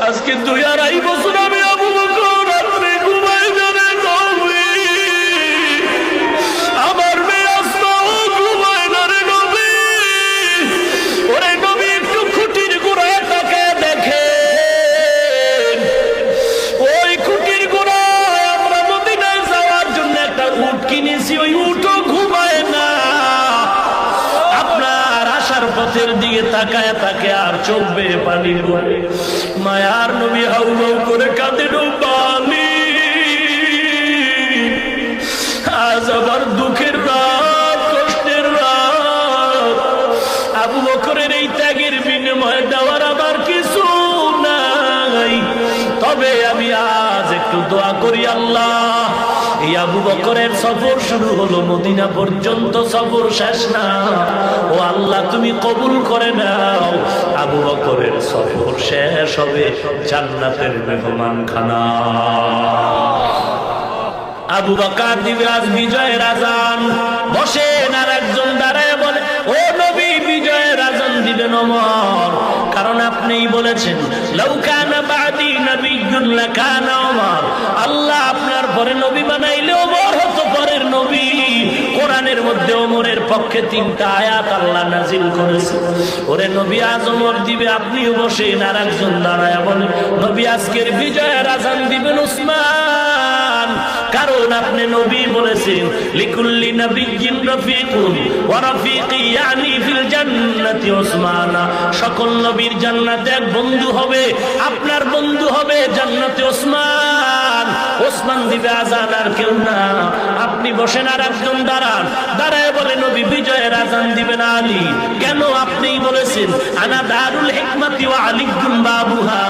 আজকে 2-2.5 বছর আমি আবু বকর আপনি ঘুমাই জানে নবী, আমার মেয়ে আসমা ঘুমায় না রে নবী। ওরে নবী একটু খুঁটির গোড়ায় তাকায় দেখেন, ওই খুঁটির গোড়ায় আমরা মদিনায় যাওয়ার জন্য একটা উট কিনেছি, ওই উটও ঘুমায় না। আপনার আসার পথের দিকে তাকায় তাকে আর চোখ বেয়ে পানি পড়ে। মায়ার নবী হাউ হাউ করে কাঁদে পানি। আজ আবার দুঃখের রাত, কষ্টের রাত। আবু বকরের এই ত্যাগের বিনিময়ে দেওয়ার আবার কিছু নাই। তবে আমি আজ একটু দোয়া করি, আল্লাহ এই আবু বকরের সফর শুরু হলো, মদিনা পর্যন্ত সফর শেষ না। ও আল্লাহ তুমি কবুল করে নাও, আবু বকরের সফর শেষ হবে জান্নাতের মেহমানখানা। আবু বকর দিবরাজ বিজয়ের আজান, বসেন আর একজন দাঁড়ায় বলে, ও নবী বিজয়ের আজান দিবেন ওমর, কারণ আপনিই বলেছেন লাউ কানা বাদি নবিয়্যুন লাকানা ওমর। আল্লাহ আপনার পরে নবী বানাইলে ওমর হতো পরের নবী। কোরআনের মধ্যে ওমরের পক্ষে 3টা আয়াত আল্লাহ নাজিল করেছে। ওরে নবী আজ ওমর দিবে, আপনিও বসেন। আর একজন দাঁড়ায় বলে, নবী আজকের বিজয়ের আজান দিবেন উসমান, কারণ আপনি নবী বলেছেন লিকুল্লি নবিয়্যিন রাফিকুন ওয়া রাফিকি ইয়ানি ফিল জান্নাতি উসমান। সকল নবীর জান্নাতে এক বন্ধু হবে, আপনার বন্ধু হবে জান্নাতে উসমান। উসমান দিবে আজান আর কেউ না। আপনি বসেন আর একজন দাঁড়ান, দাঁড়ায় বলে নবী বিজয়ের আজান দিবেন আলী, কেন? আপনিই বলেছেন আনা দারুল হিকমাতি ওয়া আলিকুম বাবুহা।